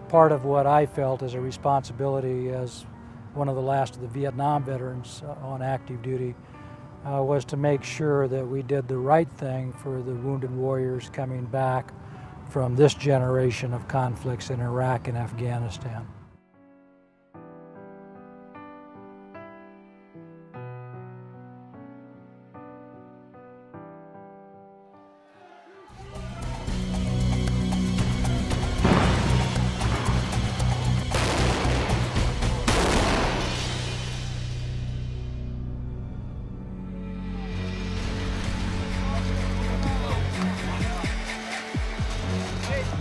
part of what I felt as a responsibility as one of the last of the Vietnam veterans on active duty was to make sure that we did the right thing for the wounded warriors coming back from this generation of conflicts in Iraq and Afghanistan.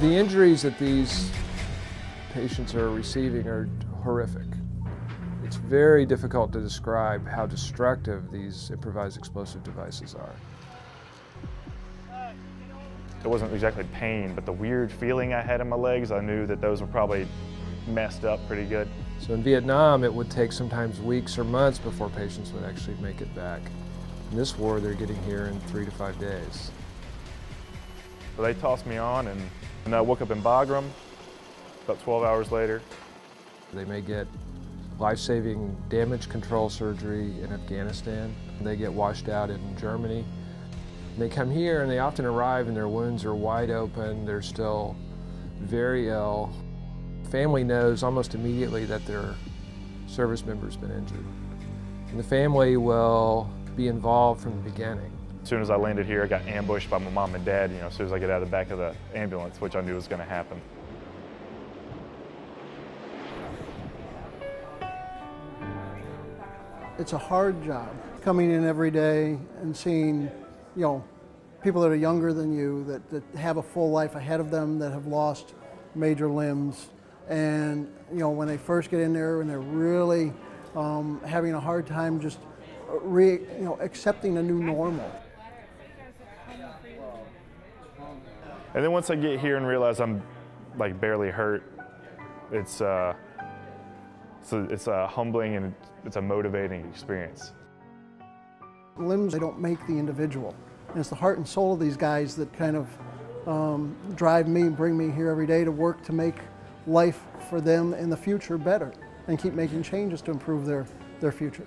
The injuries that these patients are receiving are horrific. It's very difficult to describe how destructive these improvised explosive devices are. It wasn't exactly pain, but the weird feeling I had in my legs, I knew that those were probably messed up pretty good. So in Vietnam, it would take sometimes weeks or months before patients would actually make it back. In this war, they're getting here in 3 to 5 days. So they tossed me on, and I woke up in Bagram about 12 hours later. They may get life-saving damage control surgery in Afghanistan. They get washed out in Germany. They come here and they often arrive and their wounds are wide open. They're still very ill. Family knows almost immediately that their service member's been injured. And the family will be involved from the beginning. As soon as I landed here, I got ambushed by my mom and dad, as soon as I get out of the back of the ambulance, which I knew was going to happen. It's a hard job, coming in every day and seeing, people that are younger than you, that have a full life ahead of them, that have lost major limbs. And, when they first get in there and they're really having a hard time just accepting a new normal. And then once I get here and realize I'm like barely hurt, it's a humbling and it's a motivating experience. Limbs, they don't make the individual. And it's the heart and soul of these guys that kind of drive me, bring me here every day to work to make life for them in the future better and keep making changes to improve their future.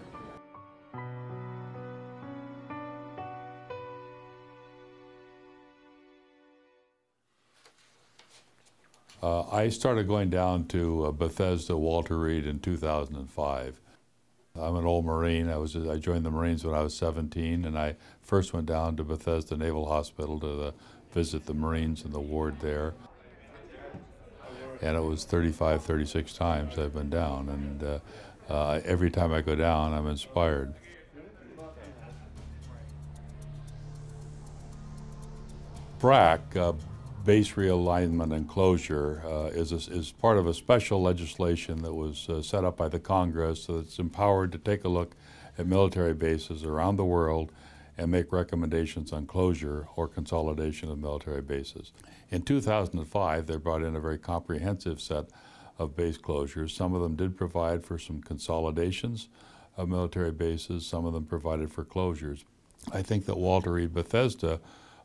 I started going down to Bethesda, Walter Reed in 2005. I'm an old Marine. I joined the Marines when I was 17, and I first went down to Bethesda Naval Hospital to visit the Marines in the ward there. And it was 35, 36 times I've been down, and every time I go down, I'm inspired. BRAC, Base Realignment and Closure, is part of a special legislation that was set up by the Congress that's empowered to take a look at military bases around the world and make recommendations on closure or consolidation of military bases. In 2005, they brought in a very comprehensive set of base closures. Some of them did provide for some consolidations of military bases. Some of them provided for closures. I think that Walter Reed Bethesda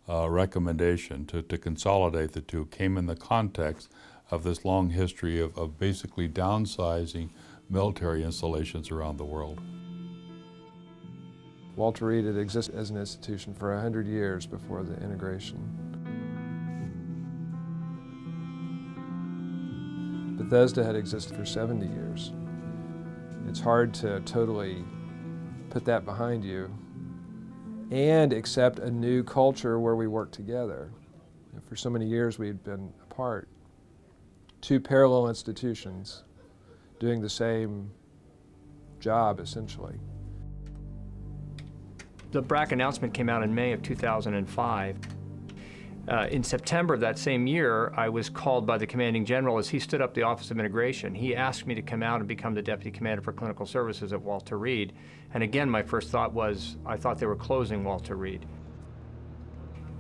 recommendation to consolidate the two came in the context of this long history of basically downsizing military installations around the world. Walter Reed had existed as an institution for 100 years before the integration. Bethesda had existed for 70 years. It's hard to totally put that behind you and accept a new culture where we work together. For so many years we'd been apart. Two parallel institutions doing the same job, essentially. The BRAC announcement came out in May of 2005. In September of that same year, I was called by the commanding general as he stood up the Office of Integration. He asked me to come out and become the Deputy Commander for Clinical Services at Walter Reed. And again, my first thought was, I thought they were closing Walter Reed.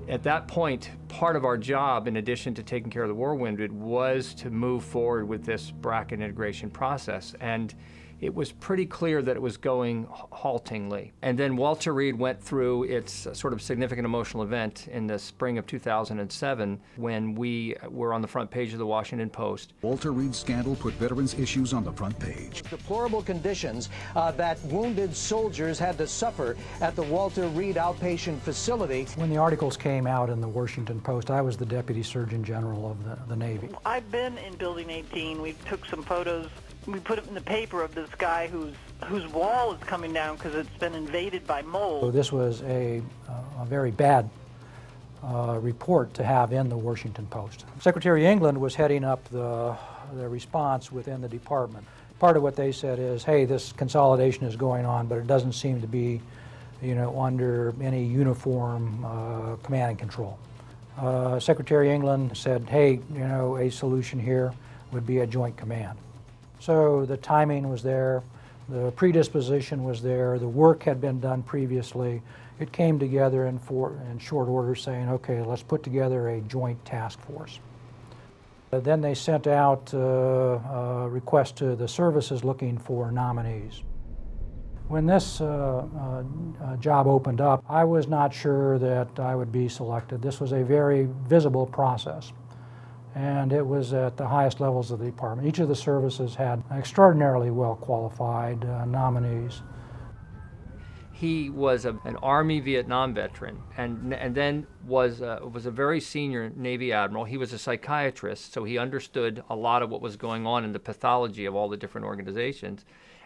At that point, part of our job, in addition to taking care of the war wounded, was to move forward with this BRAC integration process. And it was pretty clear that it was going haltingly. And then Walter Reed went through its sort of significant emotional event in the spring of 2007 when we were on the front page of the Washington Post. Walter Reed's scandal put veterans' issues on the front page. Deplorable conditions that wounded soldiers had to suffer at the Walter Reed outpatient facility. When the articles came out in the Washington Post, I was the Deputy Surgeon General of the Navy. I've been in Building 18. We took some photos. We put it in the paper of this guy whose wall is coming down because it's been invaded by mold. So this was a very bad report to have in the Washington Post. Secretary England was heading up the response within the department. Part of what they said is, hey, this consolidation is going on, but it doesn't seem to be, under any uniform command and control. Secretary England said, hey, a solution here would be a joint command. So the timing was there, the predisposition was there, the work had been done previously. It came together in short order saying, okay, let's put together a joint task force. Then they sent out a request to the services looking for nominees. When this job opened up, I was not sure that I would be selected. This was a very visible process, and it was at the highest levels of the department. Each of the services had extraordinarily well qualified nominees. He was an Army Vietnam veteran, and then was a very senior Navy admiral. He was a psychiatrist, so he understood a lot of what was going on in the pathology of all the different organizations.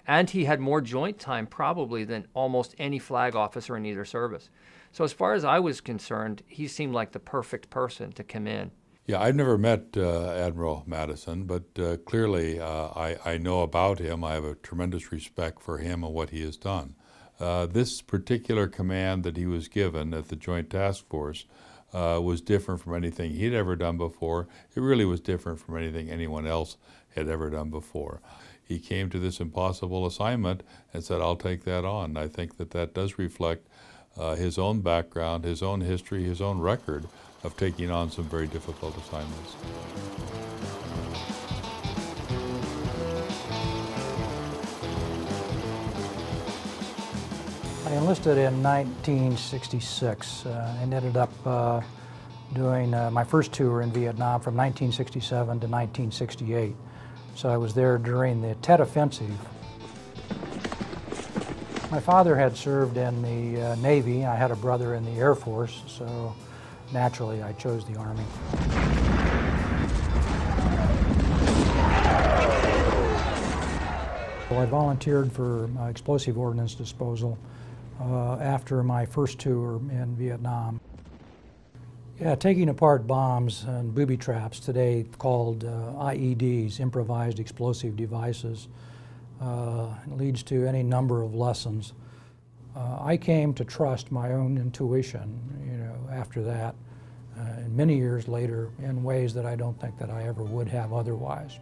And he had more joint time probably than almost any flag officer in either service. So as far as I was concerned, he seemed like the perfect person to come in. Yeah, I've never met Admiral Madison, but clearly I know about him. I have a tremendous respect for him and what he has done. This particular command that he was given at the Joint Task Force was different from anything he'd ever done before. It really was different from anything anyone else had ever done before. He came to this impossible assignment and said, I'll take that on. I think that does reflect his own background, his own history, his own record of taking on some very difficult assignments. I enlisted in 1966 and ended up doing my first tour in Vietnam from 1967 to 1968. So I was there during the Tet Offensive. My father had served in the Navy. I had a brother in the Air Force, so naturally I chose the Army. Well, I volunteered for explosive ordnance disposal after my first tour in Vietnam. Yeah, taking apart bombs and booby traps, today called IEDs, improvised explosive devices, leads to any number of lessons. I came to trust my own intuition, after that, and many years later, in ways that I don't think that I ever would have otherwise.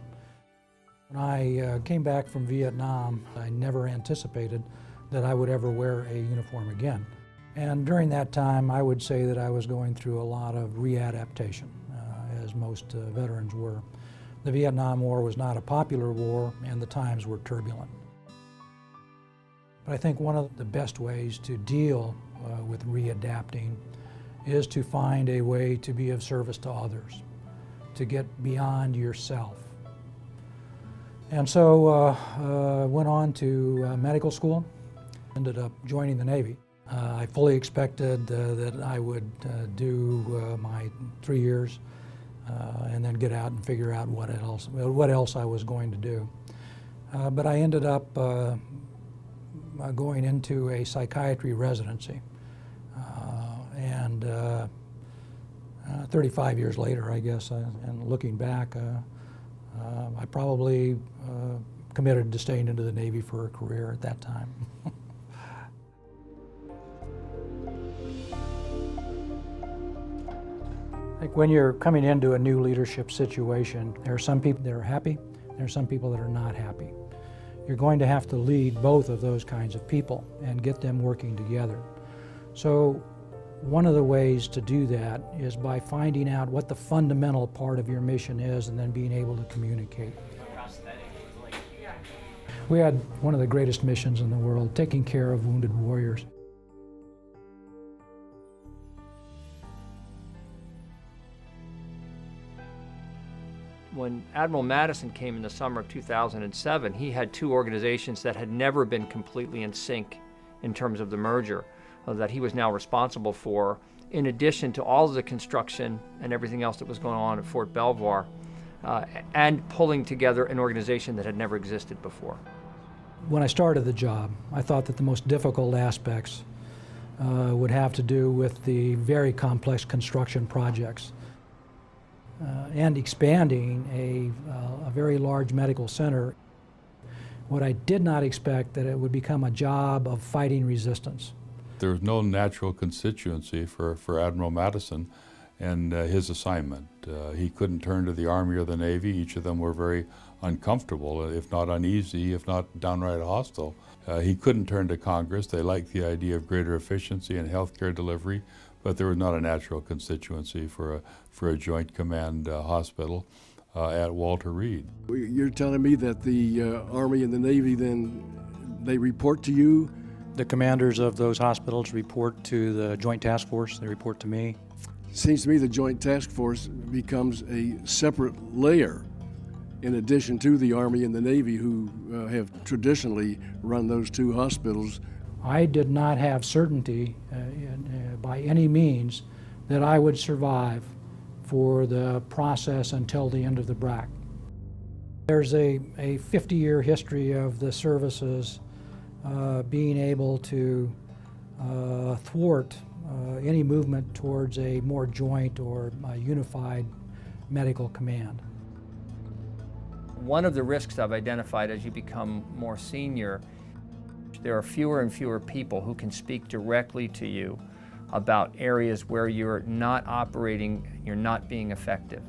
When I came back from Vietnam, I never anticipated that I would ever wear a uniform again. And during that time, I would say that I was going through a lot of readaptation, as most veterans were. The Vietnam War was not a popular war, and the times were turbulent. But I think one of the best ways to deal with readapting is to find a way to be of service to others, to get beyond yourself. And so went on to medical school, ended up joining the Navy. I fully expected that I would do my 3 years and then get out and figure out what else I was going to do. But I ended up going into a psychiatry residency. And 35 years later, I guess, and looking back, I probably committed to staying into the Navy for a career at that time. I think when you're coming into a new leadership situation, there are some people that are happy, there are some people that are not happy. You're going to have to lead both of those kinds of people and get them working together. So one of the ways to do that is by finding out what the fundamental part of your mission is and then being able to communicate. We had one of the greatest missions in the world, taking care of wounded warriors. When Admiral Madison came in the summer of 2007, he had two organizations that had never been completely in sync in terms of the merger that he was now responsible for, in addition to all of the construction and everything else that was going on at Fort Belvoir, and pulling together an organization that had never existed before. When I started the job, I thought that the most difficult aspects would have to do with the very complex construction projects and expanding a very large medical center. What I did not expect that it would become a job of fighting resistance. There was no natural constituency for Admiral Madison and his assignment. He couldn't turn to the Army or the Navy. Each of them were very uncomfortable, if not uneasy, if not downright hostile. He couldn't turn to Congress. They liked the idea of greater efficiency in healthcare delivery, but there was not a natural constituency for a Joint Command hospital at Walter Reed. You're telling me that the Army and the Navy then, they report to you? The commanders of those hospitals report to the Joint Task Force. They report to me. Seems to me the Joint Task Force becomes a separate layer in addition to the Army and the Navy, who have traditionally run those two hospitals. I did not have certainty by any means that I would survive for the process until the end of the BRAC. There's a 50-year history of the services being able to thwart any movement towards a more joint or unified medical command. One of the risks I've identified as you become more senior, there are fewer and fewer people who can speak directly to you about areas where you're not operating, you're not being effective.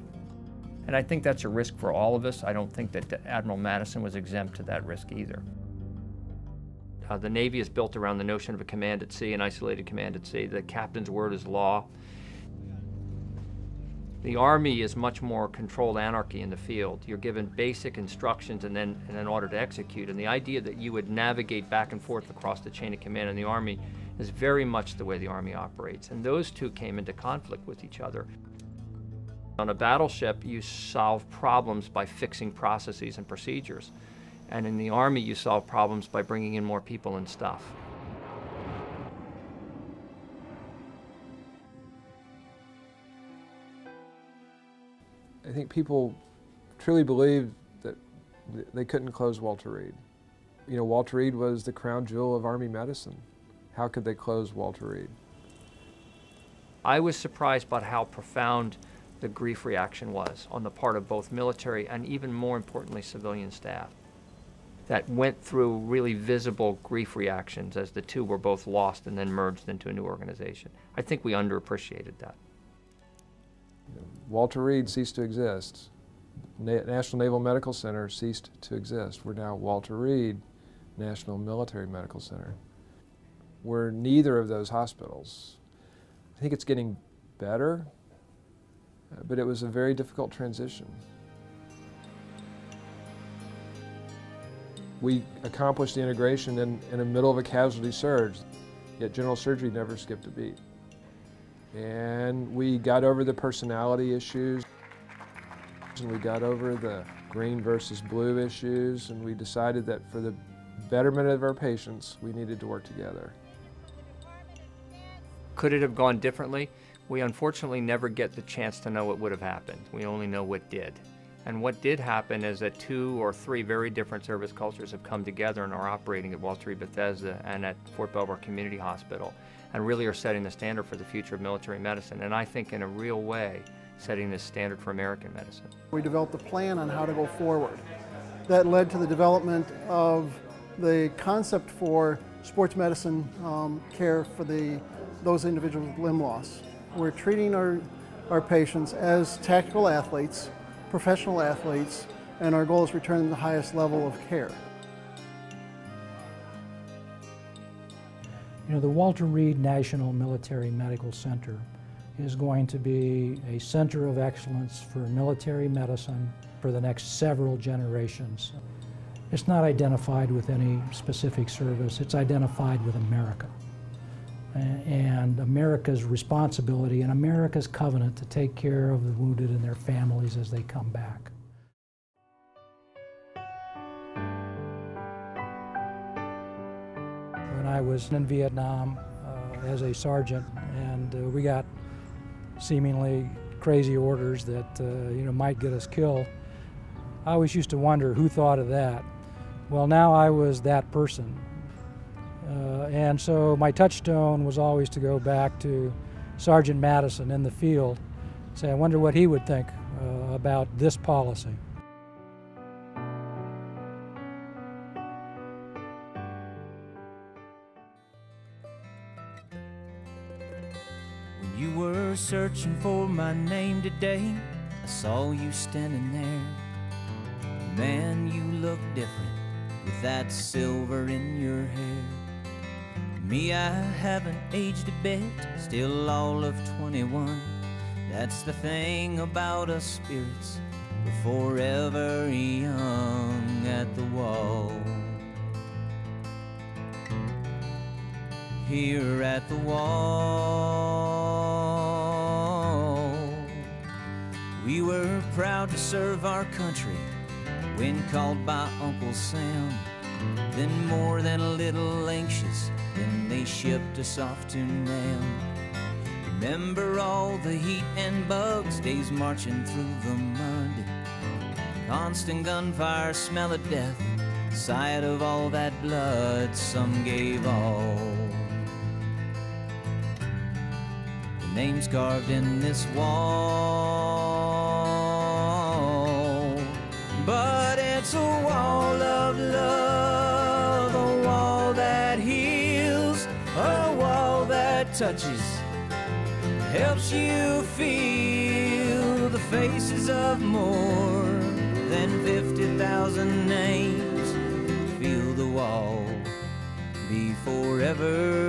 And I think that's a risk for all of us. I don't think that Admiral Madison was exempt to that risk either. The Navy is built around the notion of a command at sea, an isolated command at sea. The captain's word is law. The Army is much more controlled anarchy in the field. You're given basic instructions and then an order to execute. And the idea that you would navigate back and forth across the chain of command in the Army is very much the way the Army operates. And those two came into conflict with each other. On a battleship, you solve problems by fixing processes and procedures. And in the Army, you solve problems by bringing in more people and stuff. I think people truly believe that they couldn't close Walter Reed. You know, Walter Reed was the crown jewel of Army medicine. How could they close Walter Reed? I was surprised by how profound the grief reaction was on the part of both military and, even more importantly, civilian staff that went through really visible grief reactions as the two were both lost and then merged into a new organization. I think we underappreciated that. Walter Reed ceased to exist. National Naval Medical Center ceased to exist. We're now Walter Reed National Military Medical Center. We're neither of those hospitals. I think it's getting better, but it was a very difficult transition. We accomplished the integration in the middle of a casualty surge, yet general surgery never skipped a beat. And we got over the personality issues, and we got over the green versus blue issues, and we decided that for the betterment of our patients, we needed to work together. Could it have gone differently? We unfortunately never get the chance to know what would have happened. We only know what did. And what did happen is that 2 or 3 very different service cultures have come together and are operating at Walter Reed Bethesda and at Fort Belvoir Community Hospital, and really are setting the standard for the future of military medicine, and I think in a real way setting the standard for American medicine. We developed a plan on how to go forward. That led to the development of the concept for sports medicine care for those individuals with limb loss. We're treating our patients as tactical athletes, professional athletes, and our goal is to return them to the highest level of care. You know, the Walter Reed National Military Medical Center is going to be a center of excellence for military medicine for the next several generations. It's not identified with any specific service, it's identified with America. And America's responsibility and America's covenant to take care of the wounded and their families as they come back. When I was in Vietnam as a sergeant, and we got seemingly crazy orders that might get us killed, I always used to wonder who thought of that. Well, now I was that person. And so my touchstone was always to go back to Sergeant Madison in the field, say, I wonder what he would think about this policy. When you were searching for my name today, I saw you standing there. Man, you look different with that silver in your hair. Me, I haven't aged a bit, still all of 21. That's the thing about us spirits, we're forever young at the wall. Here at the wall, we were proud to serve our country when called by Uncle Sam. Then more than a little anxious when they shipped us off to Nam. Remember all the heat and bugs, days marching through the mud, constant gunfire, smell of death, sight of all that blood. Some gave all. The names carved in this wall, but it's a wall of love, a wall that heals, a wall that touches, helps you feel the faces of more than 50,000 names. Feel the wall be forever